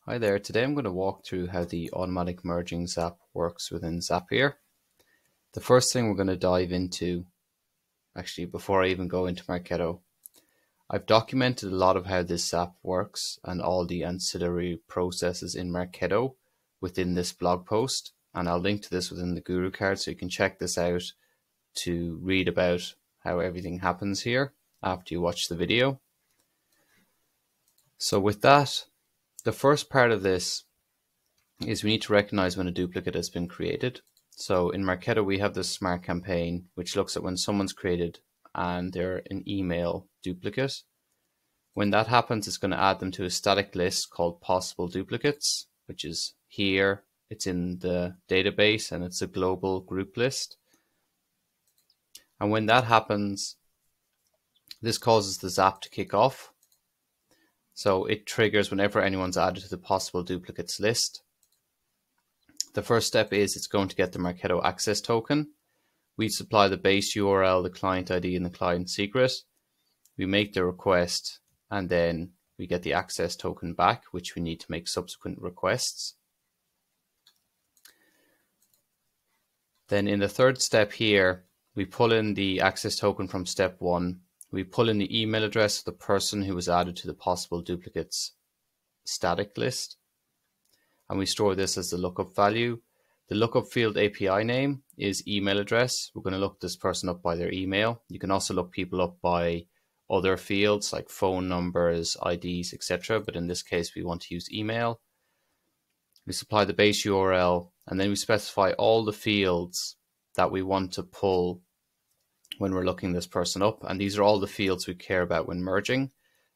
Hi there, today I'm going to walk through how the automatic merging Zap works within Zapier. The first thing we're going to dive into, actually before I even go into Marketo, I've documented a lot of how this Zap works and all the ancillary processes in Marketo within this blog post, and I'll link to this within the Guru card so you can check this out to read about how everything happens here after you watch the video. So with that, the first part of this is we need to recognize when a duplicate has been created. So in Marketo, we have this smart campaign, which looks at when someone's created and they're an email duplicate. When that happens, it's going to add them to a static list called possible duplicates, which is here. It's in the database and it's a global group list. And when that happens, this causes the Zap to kick off. So it triggers whenever anyone's added to the possible duplicates list. The first step is it's going to get the Marketo access token. We supply the base URL, the client ID, and the client secret. We make the request, and then we get the access token back, which we need to make subsequent requests. Then in the third step here, we pull in the access token from step 1. We pull in the email address of the person who was added to the possible duplicates static list, and we store this as the lookup value. The lookup field API name is email address. We're going to look this person up by their email. You can also look people up by other fields like phone numbers, IDs, etc. But in this case, we want to use email. We supply the base URL, and then we specify all the fields that we want to pull when we're looking this person up. And these are all the fields we care about when merging.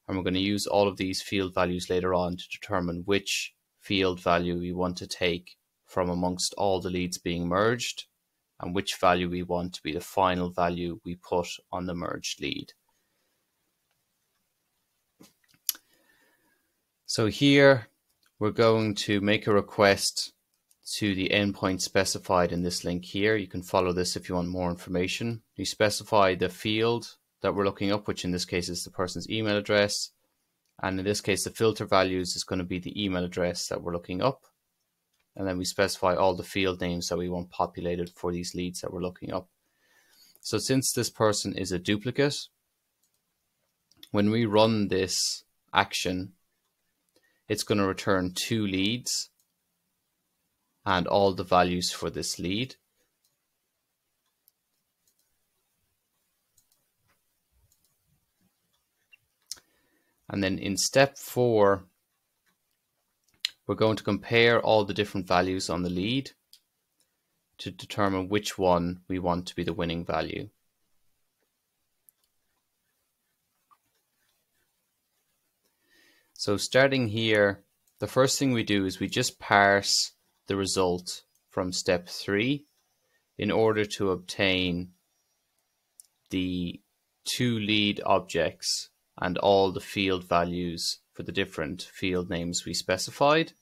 And we're going to use all of these field values later on to determine which field value we want to take from amongst all the leads being merged and which value we want to be the final value we put on the merged lead. So here we're going to make a request to the endpoint specified in this link here. You can follow this if you want more information. You specify the field that we're looking up, which in this case is the person's email address. And in this case, the filter values is going to be the email address that we're looking up. And then we specify all the field names that we want populated for these leads that we're looking up. So since this person is a duplicate, when we run this action, it's going to return 2 leads and all the values for this lead. And then in step 4, we're going to compare all the different values on the lead to determine which one we want to be the winning value. So starting here, the first thing we do is we just parse the result from step 3 in order to obtain the 2 lead objects and all the field values for the different field names we specified.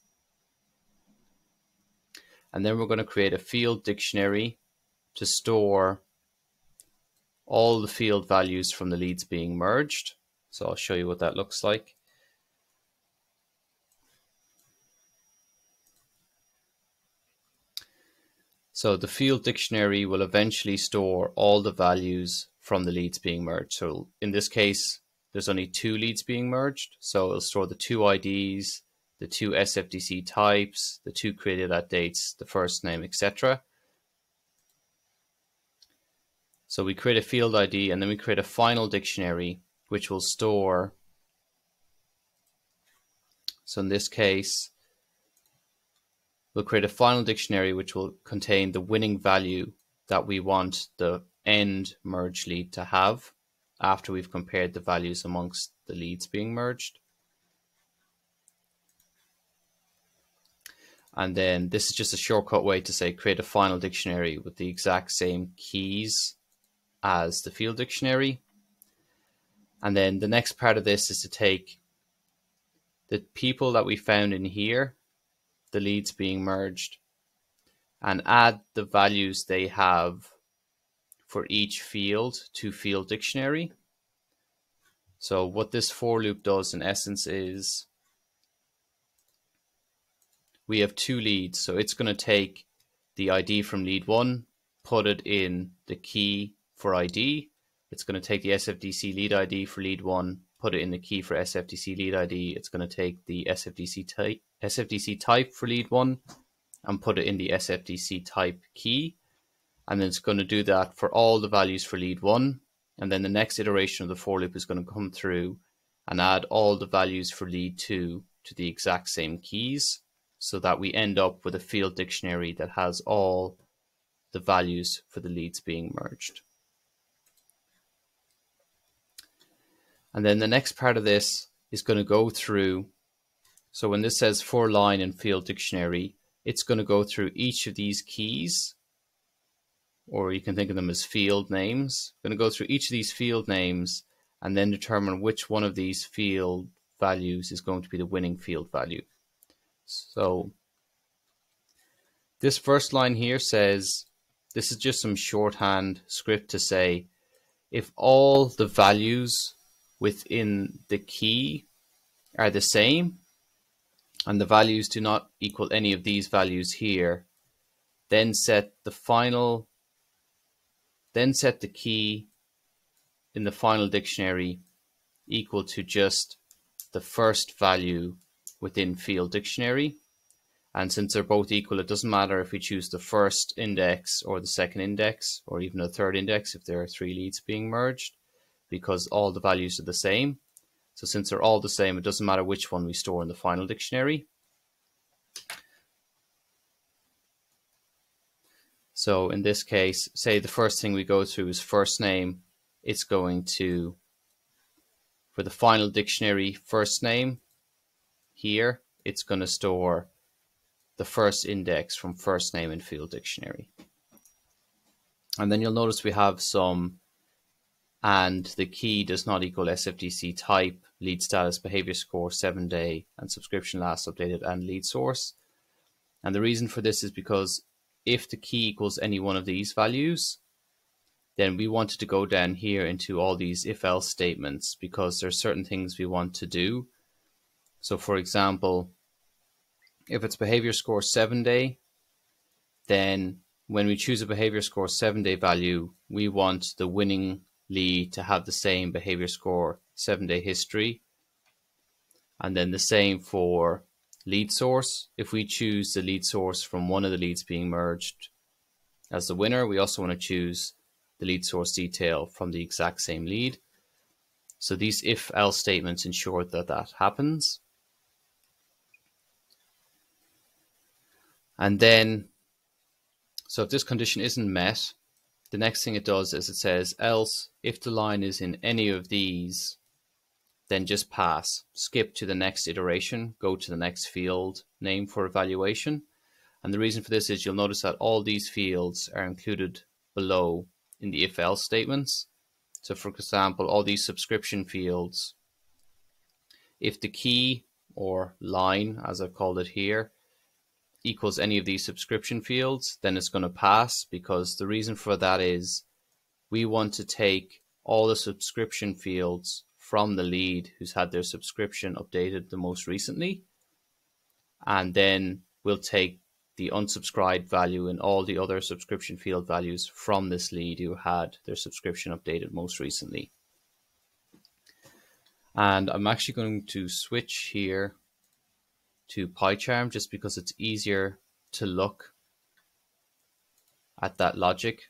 And then we're going to create a field dictionary to store all the field values from the leads being merged. So I'll show you what that looks like. So the field dictionary will eventually store all the values from the leads being merged. So in this case, there's only 2 leads being merged. So it'll store the 2 IDs, the 2 SFDC types, the 2 created at dates, the first name, etc. So we create a field ID and then we create a final dictionary which will store. So in this case, we'll create a final dictionary which will contain the winning value that we want the end merge lead to have after we've compared the values amongst the leads being merged. And then this is just a shortcut way to say create a final dictionary with the exact same keys as the field dictionary. And then the next part of this is to take the people that we found in here, the leads being merged, and add the values they have for each field to field dictionary. So what this for loop does in essence is we have 2 leads. So it's going to take the ID from lead 1, put it in the key for ID. It's going to take the SFDC lead ID for lead 1, put it in the key for SFDC lead ID. It's going to take the SFDC type for lead 1 and put it in the SFDC type key. And then it's going to do that for all the values for lead 1. And then the next iteration of the for loop is going to come through and add all the values for lead 2 to the exact same keys, so that we end up with a field dictionary that has all the values for the leads being merged. And then the next part of this is going to go through, so when this says for line and field dictionary, it's going to go through each of these keys, or you can think of them as field names. Going to go through each of these field names and then determine which one of these field values is going to be the winning field value. So this first line here says, this is just some shorthand script to say, if all the values within the key are the same and the values do not equal any of these values here, then set the key in the final dictionary equal to just the first value within field dictionary. And since they're both equal, it doesn't matter if we choose the first index or the second index or even the third index if there are 3 leads being merged, because all the values are the same. So since they're all the same, it doesn't matter which one we store in the final dictionary. So in this case, say the first thing we go through is first name. It's going to, for the final dictionary first name here, it's going to store the first index from first name in field dictionary. And then you'll notice we have some and the key does not equal SFDC type, lead status, behavior score, 7-day, and subscription last updated, and lead source. And the reason for this is because if the key equals any one of these values, then we wanted to go down here into all these if-else statements, because there are certain things we want to do. So for example, if it's behavior score 7-day, then when we choose a behavior score 7-day value, we want the winning lead to have the same behavior score 7-day history. And then the same for lead source. If we choose the lead source from one of the leads being merged as the winner, we also want to choose the lead source detail from the exact same lead. So these if-else statements ensure that that happens. And then, so if this condition isn't met, the next thing it does is it says, else if the line is in any of these, then just pass, skip to the next iteration, go to the next field name for evaluation. And the reason for this is you'll notice that all these fields are included below in the if-else statements. So for example, all these subscription fields, if the key or line, as I've called it here, equals any of these subscription fields, then it's going to pass, because the reason for that is we want to take all the subscription fields from the lead who's had their subscription updated the most recently, and then we'll take the unsubscribed value and all the other subscription field values from this lead who had their subscription updated most recently. And I'm actually going to switch here to PyCharm just because it's easier to look at that logic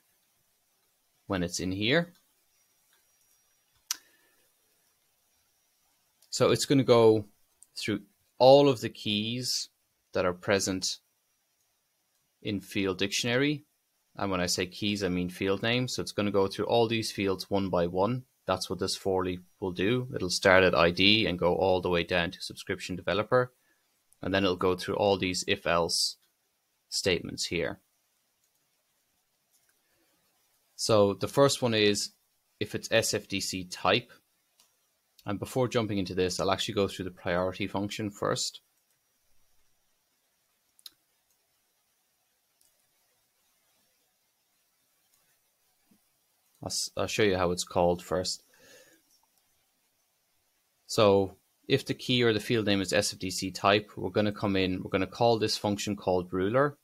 when it's in here. So it's going to go through all of the keys that are present in field dictionary. And when I say keys, I mean field names. So it's going to go through all these fields one by one. That's what this for loop will do. It'll start at ID and go all the way down to subscription developer. And then it'll go through all these if-else statements here. So the first one is if it's SFDC type. And before jumping into this, I'll actually go through the priority function first. I'll show you how it's called first. So if the key or the field name is SFDC type, we're going to come in, we're going to call this function called ruler.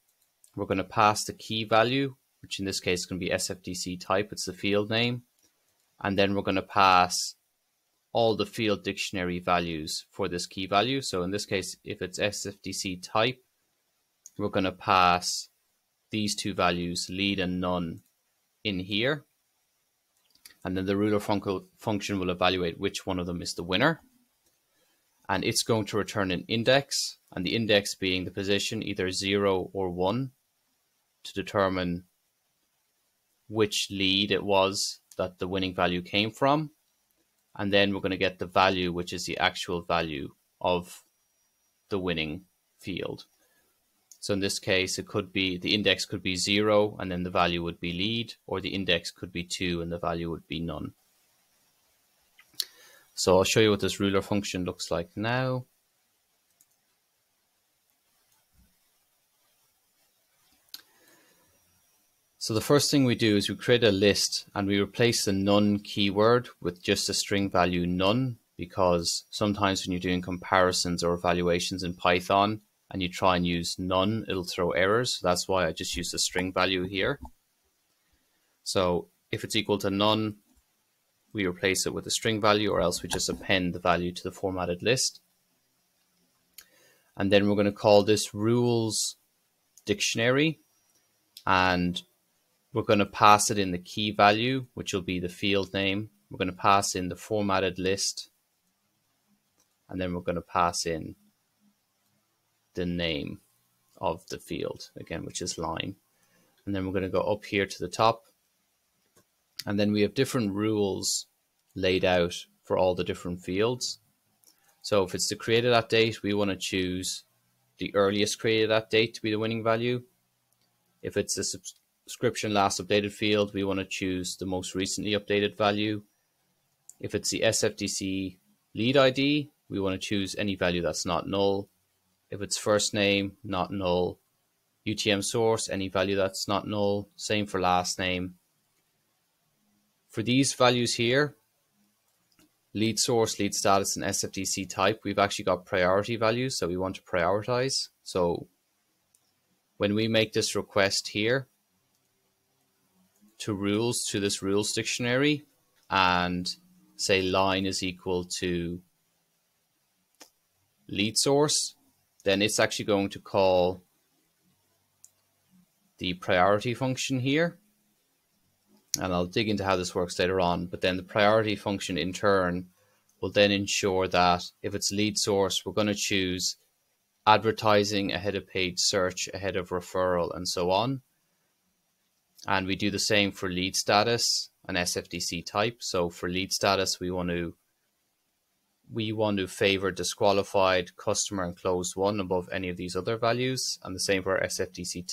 We're going to pass the key value, which in this case is going to be SFDC type, it's the field name. And then we're going to pass all the field dictionary values for this key value. So in this case, if it's SFDC type, we're going to pass these two values, lead and none, in here. And then the ruler function will evaluate which one of them is the winner. And it's going to return an index, and the index being the position, either 0 or 1, to determine which lead it was that the winning value came from. And then we're going to get the value, which is the actual value of the winning field. So in this case, it could be, the index could be 0 and then the value would be lead, or the index could be 2 and the value would be none. So I'll show you what this ruler function looks like now. So the first thing we do is we create a list and we replace the none keyword with just a string value none, because sometimes when you're doing comparisons or evaluations in Python and you try and use none, it'll throw errors. So that's why I just use the string value here. So if it's equal to none, we replace it with a string value, or else we just append the value to the formatted list. And then we're going to call this rules dictionary, and we're going to pass it in the key value, which will be the field name. We're going to pass in the formatted list, and then we're going to pass in the name of the field, again, which is line. And then we're going to go up here to the top, and then we have different rules laid out for all the different fields. So if it's the created at date, we want to choose the earliest created at date to be the winning value. If it's the subscription last updated field, we want to choose the most recently updated value. If it's the SFDC lead ID, we want to choose any value that's not null. If it's first name, not null. UTM source, any value that's not null. Same for last name. For these values here, lead source, lead status, and SFDC type, we've actually got priority values, so we want to prioritize. So when we make this request here to rules, to this rules dictionary, and say line is equal to lead source, then it's actually going to call the priority function here. And I'll dig into how this works later on, but then the priority function in turn will then ensure that if it's lead source, we're going to choose advertising ahead of paid search, ahead of referral, and so on. And we do the same for lead status and SFDC type. So for lead status, we want to favor disqualified, customer, and closed won above any of these other values. And the same for our SFDC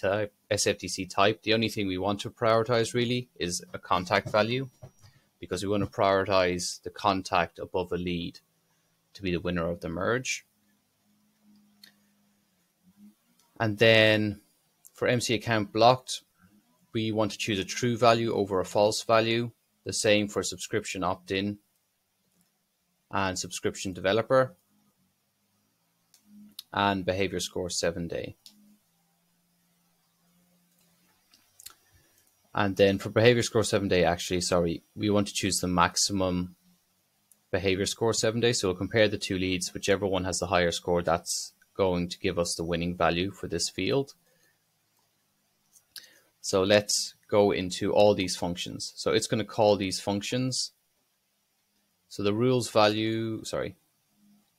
type. The only thing we want to prioritize really is a contact value, because we want to prioritize the contact above a lead to be the winner of the merge. And then for MC account blocked, we want to choose a true value over a false value. The same for subscription opt-in and subscription developer, and behavior score 7-day. And then for behavior score 7-day, we want to choose the maximum behavior score 7-day. So we'll compare the two leads, whichever one has the higher score, that's going to give us the winning value for this field. So let's go into all these functions. So it's going to call these functions. So the rules value, we're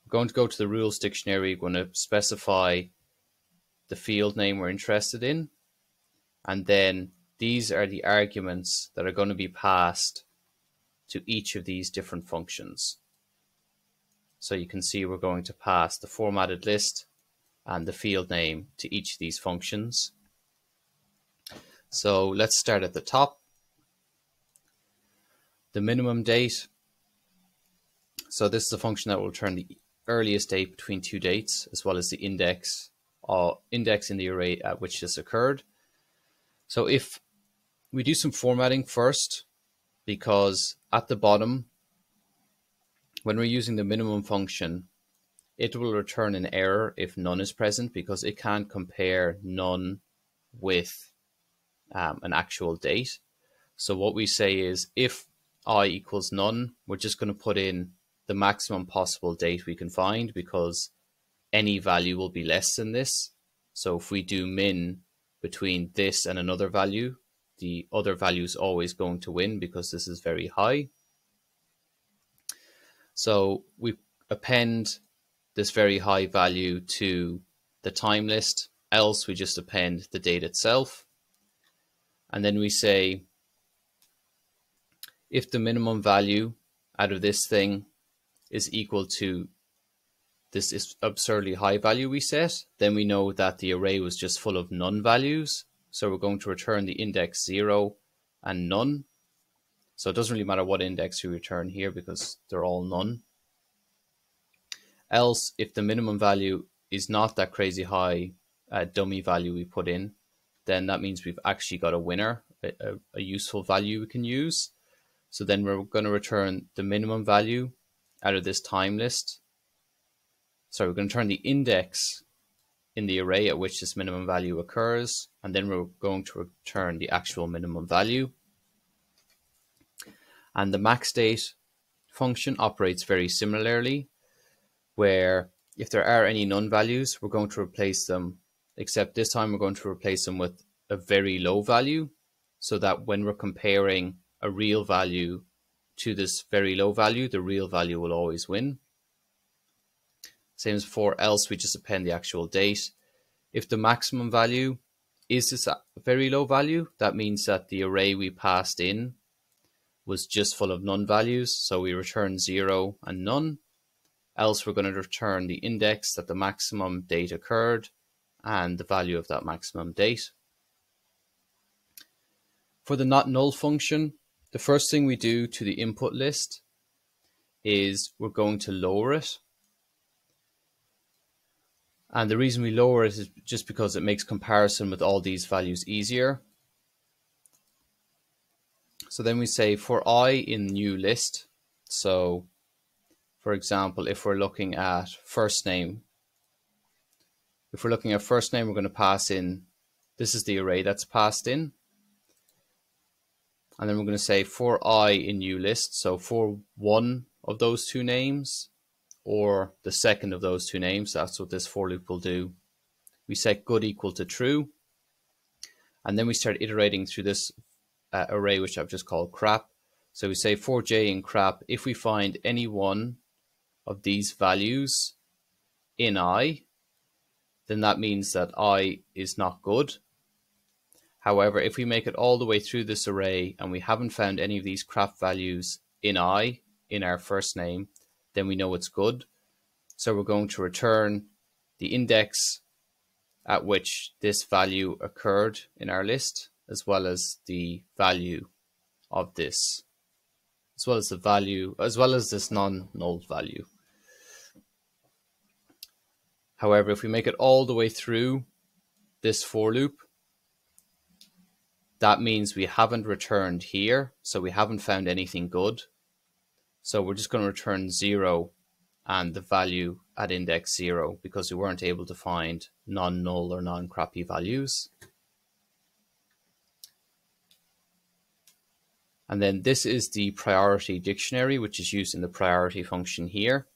going to go to the rules dictionary. We're going to specify the field name we're interested in. And then these are the arguments that are going to be passed to each of these different functions. So you can see we're going to pass the formatted list and the field name to each of these functions. So let's start at the top. The minimum date. So this is a function that will return the earliest date between two dates, as well as the index in the array at which this occurred. So if we do some formatting first, because at the bottom, when we're using the minimum function, it will return an error if none is present because it can't compare none with an actual date. So what we say is if I equals none, we're just going to put in the maximum possible date we can find because any value will be less than this. So if we do min between this and another value, the other value is always going to win because this is very high. So we append this very high value to the time list, else we just append the date itself. And then we say, if the minimum value out of this thing is equal to this absurdly high value we set, then we know that the array was just full of none values. So we're going to return the index 0 and none. So it doesn't really matter what index we return here because they're all none. Else, if the minimum value is not that crazy high dummy value we put in, then that means we've actually got a winner, a useful value we can use. So then we're going to return the minimum value out of this time list. So we're going to turn the index in the array at which this minimum value occurs, and then we're going to return the actual minimum value. And the max date function operates very similarly, where if there are any none values, we're going to replace them, except this time we're going to replace them with a very low value, so that when we're comparing a real value to this very low value, the real value will always win. Same as before, else we just append the actual date. If the maximum value is this very low value, that means that the array we passed in was just full of none values, so we return 0 and none. Else we're going to return the index that the maximum date occurred and the value of that maximum date. For the not null function, the first thing we do to the input list is we're going to lower it. And the reason we lower it is just because it makes comparison with all these values easier. So then we say for I in new list. So for example, if we're looking at first name, we're going to pass in, this is the array that's passed in. And then we're going to say for I in new list. So for one of those two names, or the second of those two names, that's what this for loop will do. We set good equal to true, and then we start iterating through this array, which I've just called crap. So we say for j in crap, if we find any one of these values in I, then that means that I is not good. However, if we make it all the way through this array and we haven't found any of these crap values in I, in our first name, then we know it's good. So we're going to return the index at which this value occurred in our list, as well as the value of this, as well as this non-null value. However, if we make it all the way through this for loop, that means we haven't returned here, so we haven't found anything good. So we're just going to return 0 and the value at index 0 because we weren't able to find non-null or non-crappy values. And then this is the priority dictionary, which is used in the priority function here.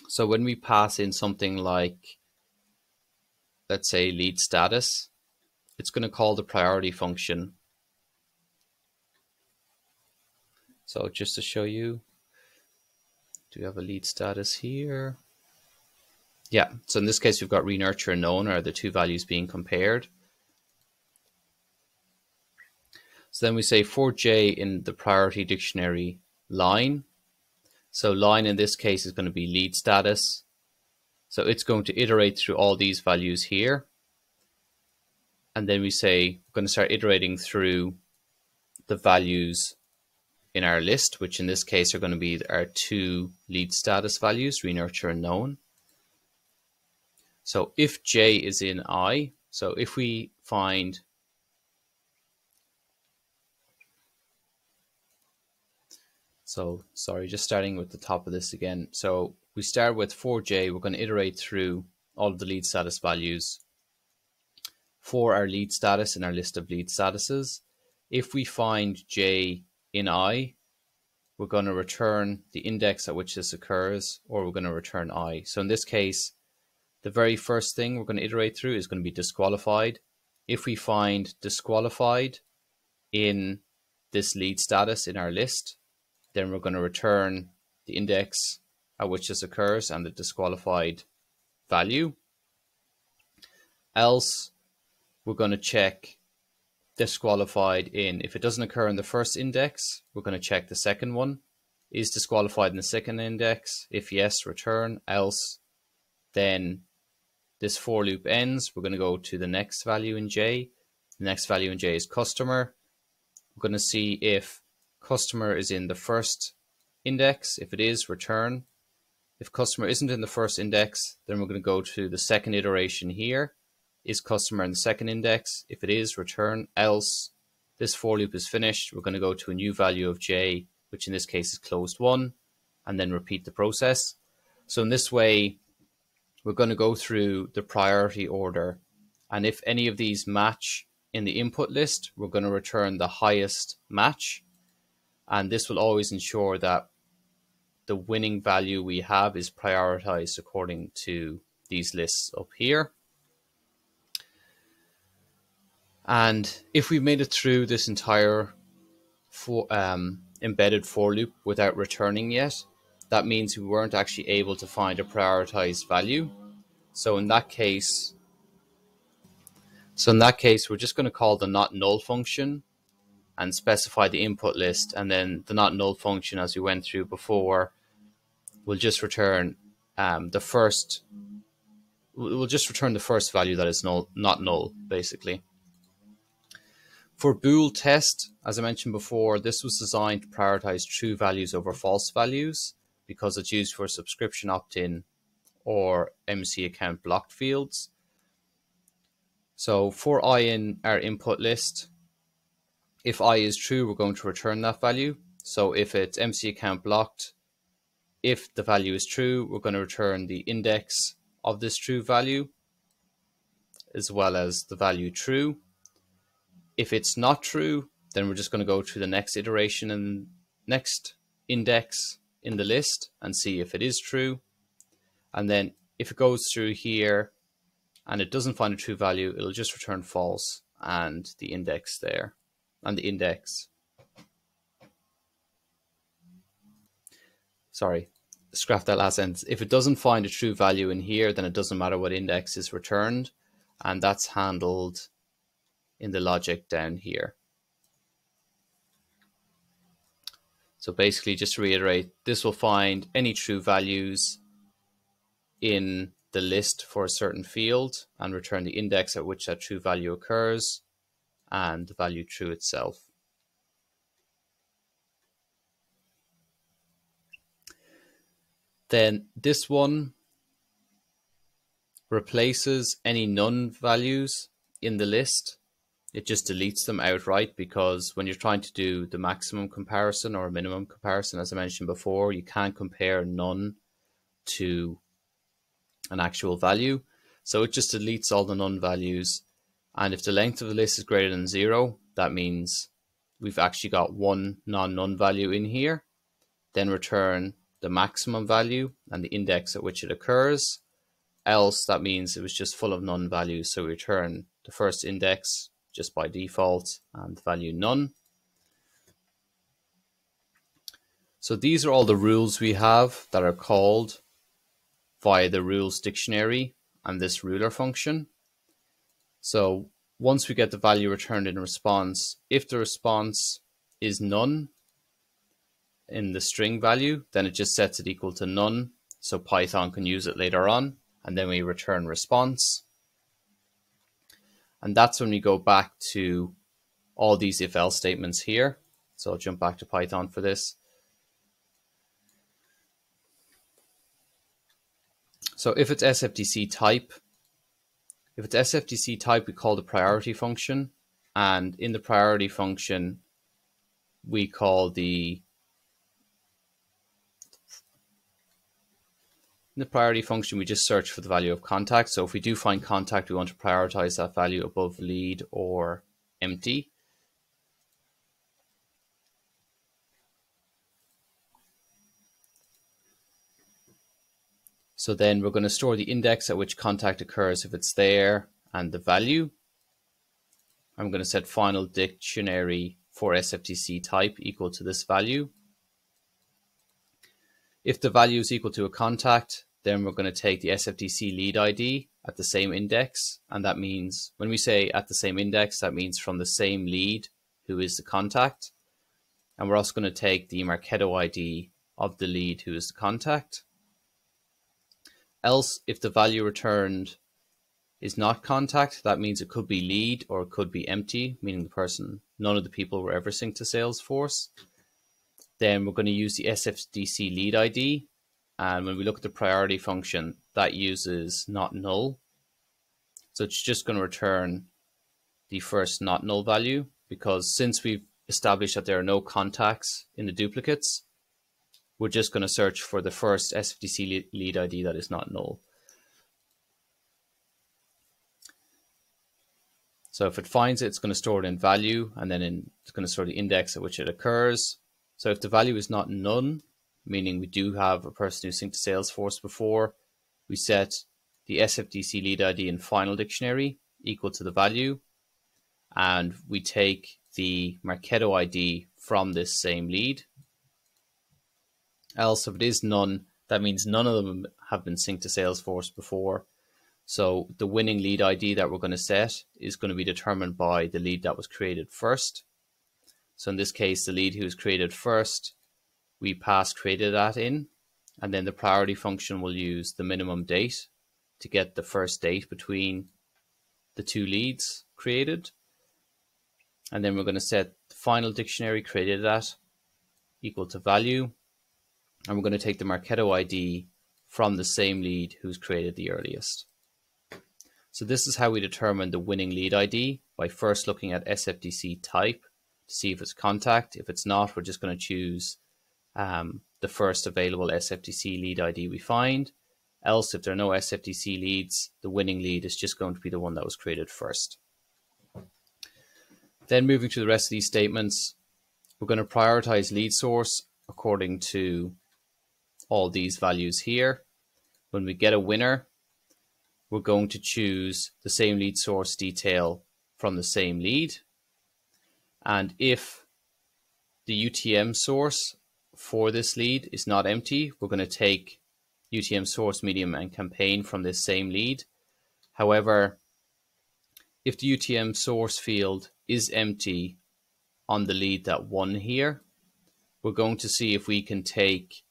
So when we pass in something like, let's say, lead status, it's going to call the priority function. So just to show you, do we have a lead status here? Yeah, so in this case, we've got renurture and known are the two values being compared. So then we say for j in the priority dictionary line. So line in this case is going to be lead status. So it's going to iterate through all these values here. And then we say we're going to start iterating through the values in our list, which in this case are going to be our two lead status values, renurture and known. So if j is in I, so if we find, so sorry, just starting with the top of this again. So we start with for J, we're going to iterate through all of the lead status values for our lead status in our list of lead statuses. If we find J in I, we're going to return the index at which this occurs, or we're going to return I. So in this case, the very first thing we're going to iterate through is going to be disqualified. If we find disqualified in this lead status in our list, then we're going to return the index at which this occurs and the disqualified value. Else, we're going to check disqualified in, if it doesn't occur in the first index, we're going to check the second one. Is disqualified in the second index? If yes, return. Else, then this for loop ends. We're going to go to the next value in J. The next value in J is customer. We're going to see if customer is in the first index. If it is, return. If customer isn't in the first index, then we're going to go to the second iteration here. Is customer in the second index? If it is, return. Else, this for loop is finished. We're going to go to a new value of J, which in this case is closed one, and then repeat the process. So in this way, we're going to go through the priority order. And if any of these match in the input list, we're going to return the highest match. And this will always ensure that the winning value we have is prioritized according to these lists up here. And if we made it through this entire embedded for loop without returning yet, that means we weren't actually able to find a prioritized value. So in that case, we're just going to call the not null function and specify the input list, and then the not null function, as we went through before, will just return the first value that is null, not null, basically. For bool test, as I mentioned before, this was designed to prioritize true values over false values because it's used for subscription opt-in or MC account blocked fields. So for I in our input list, if I is true, we're going to return that value. So if it's MC account blocked, if the value is true, we're going to return the index of this true value as well as the value true. If it's not true, then we're just going to go to the next iteration and next index in the list and see if it is true. And then if it goes through here and it doesn't find a true value, it'll just return false and the index there and the index. Sorry, scrap that last sentence. If it doesn't find a true value in here, then it doesn't matter what index is returned, and that's handled in the logic down here. So basically, just to reiterate, this will find any true values in the list for a certain field and return the index at which that true value occurs and the value true itself. Then this one replaces any none values in the list. It just deletes them outright, because when you're trying to do the maximum comparison or minimum comparison, as I mentioned before, you can't compare none to an actual value. So it just deletes all the none values. And if the length of the list is greater than 0, that means we've actually got one non-none value in here. Then return the maximum value and the index at which it occurs. Else, that means it was just full of none values. So we return the first index just by default and the value none. So these are all the rules we have that are called via the rules dictionary and this ruler function. So once we get the value returned in response, if the response is none in the string value, then it just sets it equal to none, so Python can use it later on, and then we return response. And that's when we go back to all these if-else statements here. So I'll jump back to Python for this. So if it's SFTC type, we call the priority function, and in the priority function, we call the In the priority function, we just search for the value of contact. So if we do find contact, we want to prioritize that value above lead or empty. So then we're going to store the index at which contact occurs if it's there and the value. I'm going to set final dictionary for SFTC type equal to this value. If the value is equal to a contact, then we're going to take the SFTC lead ID at the same index. And that means when we say at the same index, that means from the same lead who is the contact. And we're also going to take the Marketo ID of the lead who is the contact. Else, if the value returned is not contact, that means it could be lead or it could be empty, meaning the person, none of the people were ever synced to Salesforce. Then we're going to use the SFTC lead ID. And when we look at the priority function, that uses not null. So it's just going to return the first not null value, because since we've established that there are no contacts in the duplicates, we're just going to search for the first SFTC lead ID that is not null. So if it finds it, it's going to store it in value, and then it's going to store the index at which it occurs. So if the value is not none, meaning we do have a person who synced to Salesforce before, we set the SFTC lead ID in final dictionary equal to the value, and we take the Marketo ID from this same lead. Else, if it is none, that means none of them have been synced to Salesforce before. So the winning lead ID that we're going to set is going to be determined by the lead that was created first. So in this case, the lead who was created first, we pass created that in, and then the priority function will use the minimum date to get the first date between the two leads created. And then we're going to set the final dictionary created at equal to value. And we're going to take the Marketo ID from the same lead who's created the earliest. So this is how we determine the winning lead ID, by first looking at SFTC type to see if it's contact. If it's not, we're just going to choose the first available SFTC lead ID we find. Else, if there are no SFTC leads, the winning lead is just going to be the one that was created first. Then moving to the rest of these statements, we're going to prioritize lead source according to all these values here. When we get a winner, we're going to choose the same lead source detail from the same lead. And if the UTM source for this lead is not empty, we're going to take UTM source, medium, and campaign from this same lead. However, if the UTM source field is empty on the lead that won here, we're going to see if we can take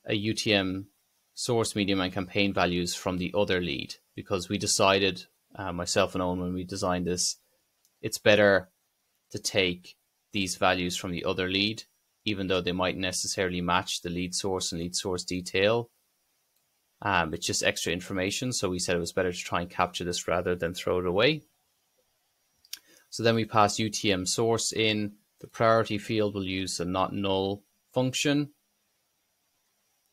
a UTM source, medium, and campaign values from the other lead, because we decided, myself and Owen, when we designed this, it's better to take these values from the other lead, even though they might necessarily match the lead source and lead source detail. It's just extra information, so we said it was better to try and capture this rather than throw it away. So then we pass UTM source in. The priority field will use the not null function.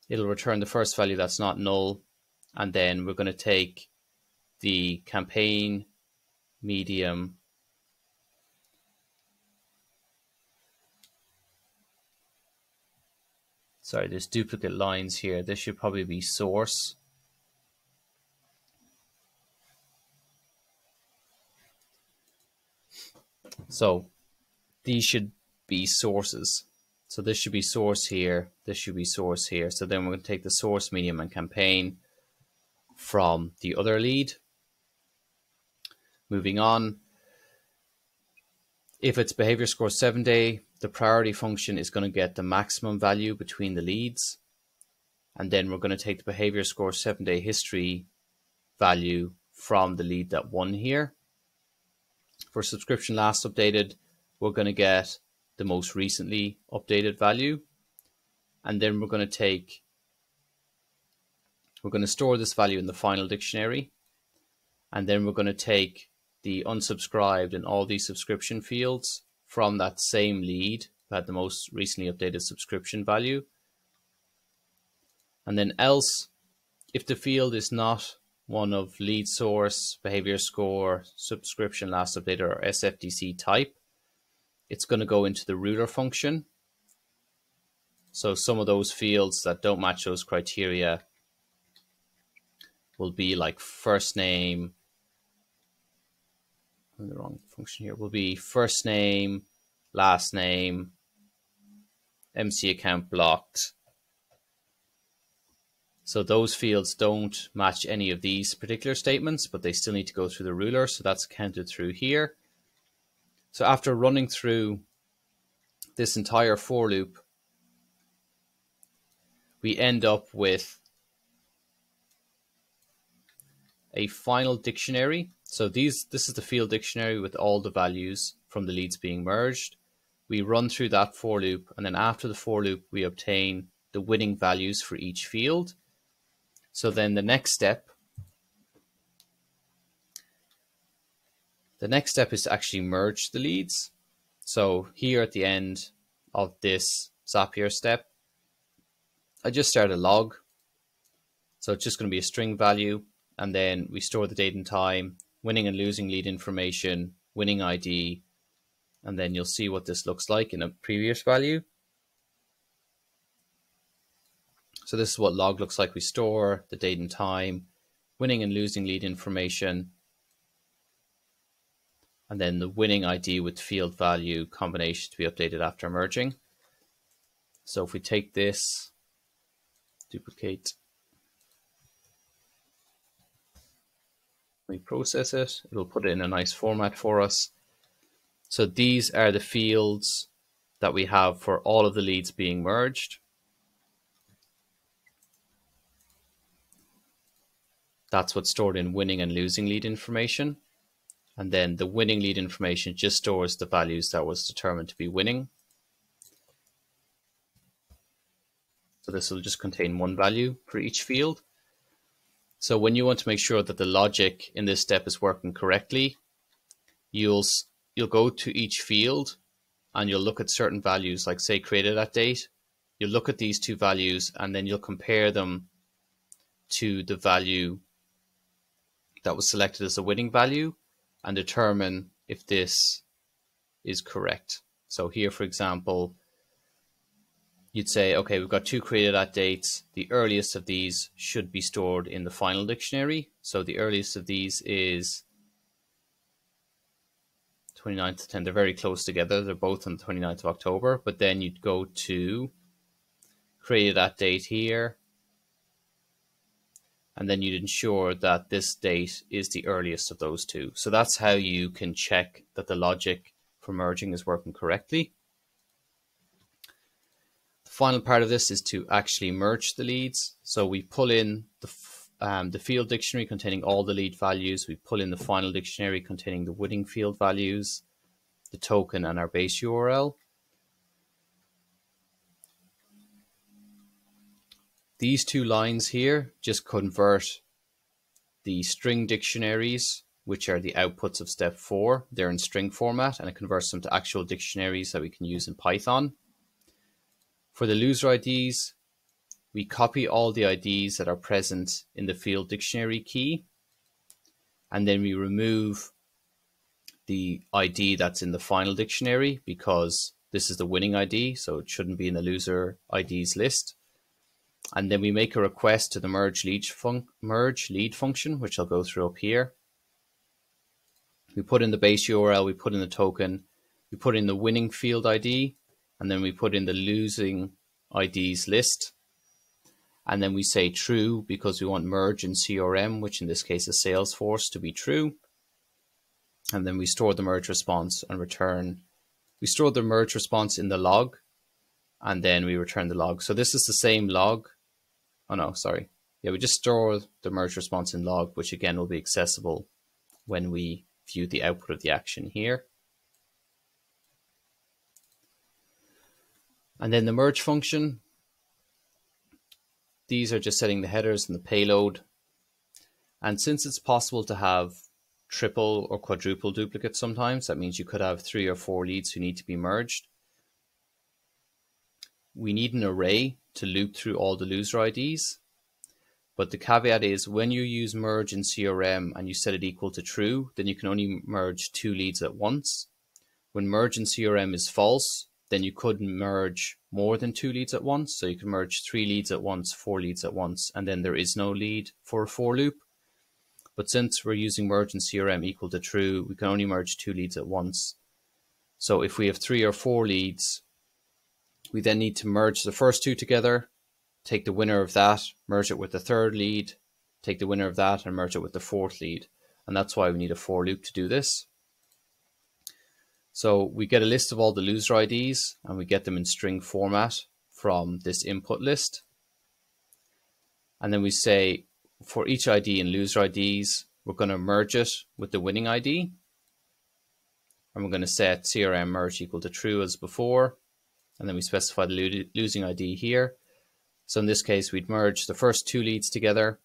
It'll return the first value that's not null, and then we're going to take the campaign, medium, sorry, there's duplicate lines here. This should probably be source. So these should be sources. So this should be source here. This should be source here. So then we're going to take the source, medium, and campaign from the other lead. Moving on. If it's behavior score 7-day, the priority function is going to get the maximum value between the leads. And then we're going to take the behavior score 7-day history value from the lead that won here. For subscription last updated, we're going to get the most recently updated value. And then we're going to store this value in the final dictionary. And then we're going to take the unsubscribed and all these subscription fields from that same lead who had the most recently updated subscription value. And then else, if the field is not one of lead source, behavior score, subscription last updated, or SFDC type, it's going to go into the ruler function. So some of those fields that don't match those criteria will be like first name. I'm in the wrong function here. Will be first name, last name, MC account blocked. So those fields don't match any of these particular statements, but they still need to go through the ruler. So that's counted through here. So after running through this entire for loop, we end up with a final dictionary. So this is the field dictionary with all the values from the leads being merged. We run through that for loop, and then after the for loop, we obtain the winning values for each field. So then the next step is to actually merge the leads. So here at the end of this Zapier step, I just start a log. So it's just going to be a string value, and then we store the date and time, winning and losing lead information, winning ID, and then you'll see what this looks like in a previous value. So this is what log looks like. We store the date and time, winning and losing lead information, and then the winning ID with field value combination to be updated after merging. So if we take this, duplicate, we process it, it'll put it in a nice format for us. So these are the fields that we have for all of the leads being merged. That's what's stored in winning and losing lead information. And then the winning lead information just stores the values that was determined to be winning. So this will just contain one value for each field. So when you want to make sure that the logic in this step is working correctly, you'll go to each field and you'll look at certain values, like say created at date. You'll look at these two values and then you'll compare them to the value that was selected as the winning value and determine if this is correct. So here, for example, you'd say, okay, we've got two created at dates. The earliest of these should be stored in the final dictionary. So the earliest of these is 29th to 10. They're very close together. They're both on the 29th of October. But then you'd go to created at date here. And then you'd ensure that this date is the earliest of those two. So that's how you can check that the logic for merging is working correctly. The final part of this is to actually merge the leads. So we pull in the field dictionary containing all the lead values. We pull in the final dictionary containing the winning field values, the token, and our base URL. These two lines here just convert the string dictionaries, which are the outputs of step 4. They're in string format, and it converts them to actual dictionaries that we can use in Python. For the loser IDs, we copy all the IDs that are present in the field dictionary key, and then we remove the ID that's in the final dictionary because this is the winning ID, so it shouldn't be in the loser IDs list. And then we make a request to the merge lead function, which I'll go through up here. We put in the base URL, we put in the token, we put in the winning field ID, and then we put in the losing IDs list. And then we say true because we want merge in CRM, which in this case is Salesforce, to be true. And then we store the merge response and return. We store the merge response in the log, and then we return the log. So this is the same log. Oh no, sorry. Yeah, we just store the merge response in log, which again will be accessible when we view the output of the action here. And then the merge function. These are just setting the headers and the payload. And since it's possible to have triple or quadruple duplicates sometimes, that means you could have 3 or 4 leads who need to be merged. We need an array to loop through all the loser IDs. But the caveat is when you use merge in CRM and you set it equal to true, then you can only merge 2 leads at once. When merge in CRM is false, then you could merge more than 2 leads at once. So you can merge 3 leads at once, 4 leads at once, and then there is no lead for a for loop. But since we're using merge in CRM equal to true, we can only merge 2 leads at once. So if we have 3 or 4 leads, we then need to merge the first 2 together, take the winner of that, merge it with the third lead, take the winner of that and merge it with the fourth lead. And that's why we need a for loop to do this. So we get a list of all the loser IDs and we get them in string format from this input list. And then we say for each ID in loser IDs, we're going to merge it with the winning ID. And we're going to set CRM merge equal to true as before. And then we specify the losing ID here. So in this case, we'd merge the first 2 leads together.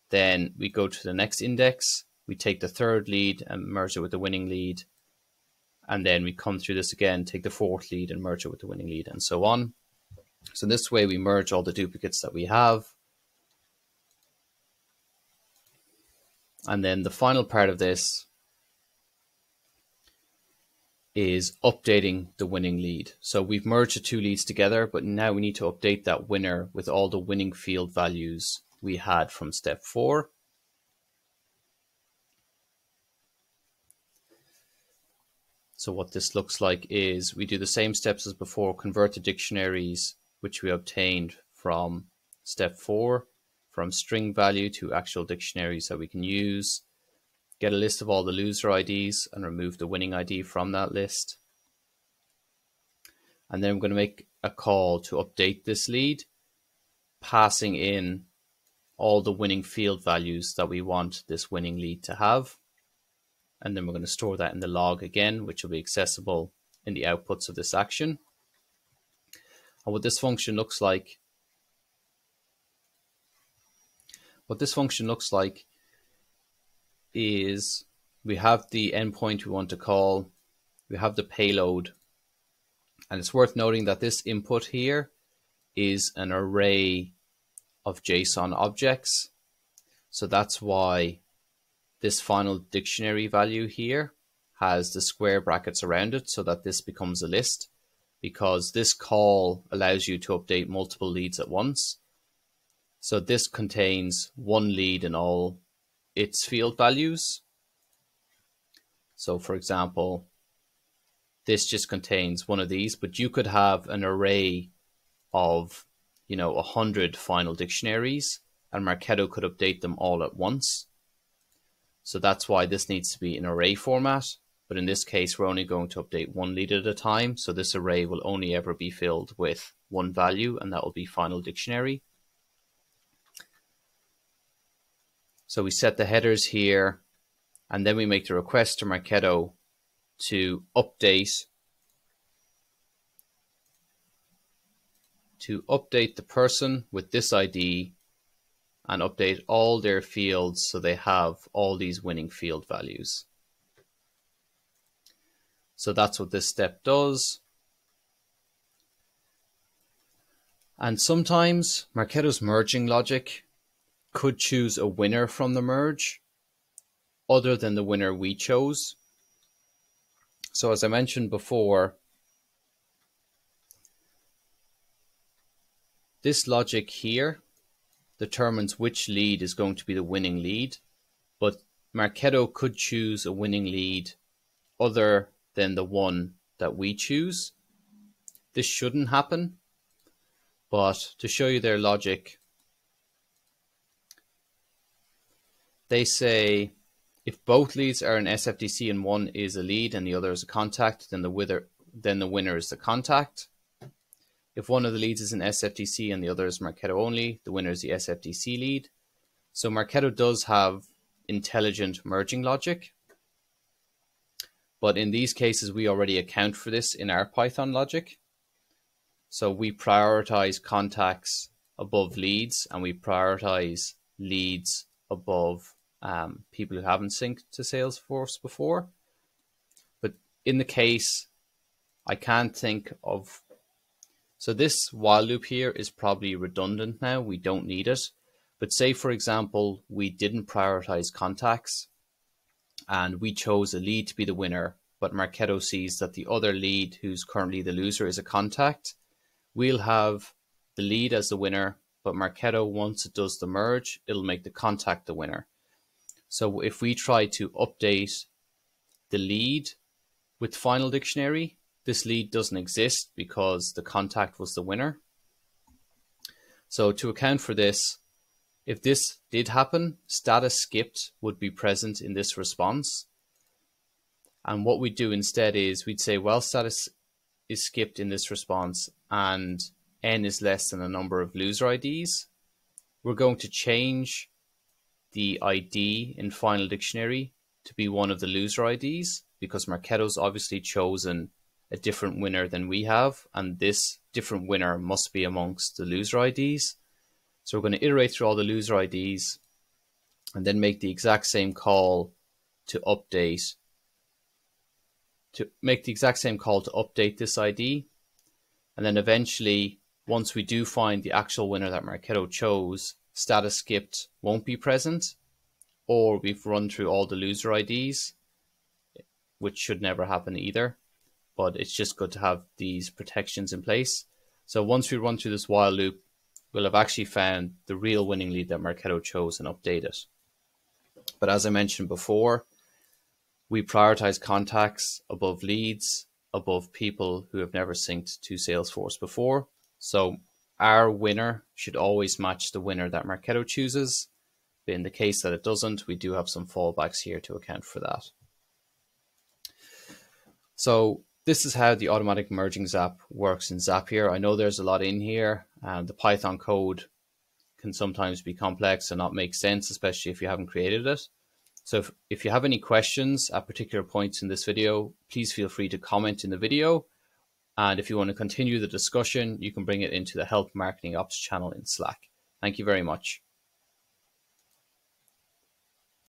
Then we go to the next index. We take the third lead and merge it with the winning lead. And then we come through this again, take the fourth lead and merge it with the winning lead and so on. So this way we merge all the duplicates that we have. And then the final part of this is updating the winning lead. So we've merged the 2 leads together, but now we need to update that winner with all the winning field values we had from step 4. So what this looks like is we do the same steps as before, convert the dictionaries, which we obtained from step 4, from string value to actual dictionaries that we can use. Get a list of all the loser IDs and remove the winning ID from that list. And then I'm going to make a call to update this lead, passing in all the winning field values that we want this winning lead to have. And then we're going to store that in the log again, which will be accessible in the outputs of this action. And what this function looks like, is we have the endpoint we want to call, we have the payload, and it's worth noting that this input here is an array of JSON objects. So that's why this final dictionary value here has the square brackets around it so that this becomes a list, because this call allows you to update multiple leads at once. So this contains 1 lead in all its field values. So for example, this just contains 1 of these, but you could have an array of 100 final dictionaries and Marketo could update them all at once. So that's why this needs to be in array format. But in this case, we're only going to update 1 lead at a time. So this array will only ever be filled with 1 value, and that will be final dictionary. So we set the headers here, and then we make the request to Marketo to update the person with this ID and update all their fields so they have all these winning field values. So that's what this step does. And sometimes Marketo's merging logic could choose a winner from the merge other than the winner we chose. So as I mentioned before, this logic here determines which lead is going to be the winning lead, but Marketo could choose a winning lead other than the one that we choose. This shouldn't happen, but to show you their logic, they say if both leads are an SFDC and one is a lead and the other is a contact, then the winner is the contact. If one of the leads is an SFDC and the other is Marketo only, the winner is the SFDC lead. So Marketo does have intelligent merging logic, but in these cases we already account for this in our Python logic. So we prioritize contacts above leads, and we prioritize leads above people who haven't synced to Salesforce before. But in the case, I can't think of, so this while loop here is probably redundant now, we don't need it. But say, for example, we didn't prioritize contacts and we chose a lead to be the winner, but Marketo sees that the other lead who's currently the loser is a contact. We'll have the lead as the winner, but Marketo, once it does the merge, it'll make the contact the winner. So if we try to update the lead with final dictionary, this lead doesn't exist because the contact was the winner. So to account for this, if this did happen, status skipped would be present in this response. And what we'd do instead is we'd say, well, status is skipped in this response and n is less than the number of loser IDs. We're going to change the ID in final dictionary to be one of the loser IDs because Marketo's obviously chosen a different winner than we have, and this different winner must be amongst the loser IDs. So we're going to iterate through all the loser IDs and then make the exact same call to update this ID. And then eventually, once we do find the actual winner that Marketo chose, status skipped won't be present, or we've run through all the loser IDs, which should never happen either. But it's just good to have these protections in place. So once we run through this while loop, we'll have actually found the real winning lead that Marketo chose and update it. But as I mentioned before, we prioritize contacts above leads, above people who have never synced to Salesforce before. So our winner should always match the winner that Marketo chooses. But in the case that it doesn't, we do have some fallbacks here to account for that. So this is how the automatic merging Zap works in Zapier. I know there's a lot in here, and the Python code can sometimes be complex and not make sense, especially if you haven't created it. So if you have any questions at particular points in this video, please feel free to comment in the video. And if you want to continue the discussion, you can bring it into the Help Marketing Ops channel in Slack. Thank you very much.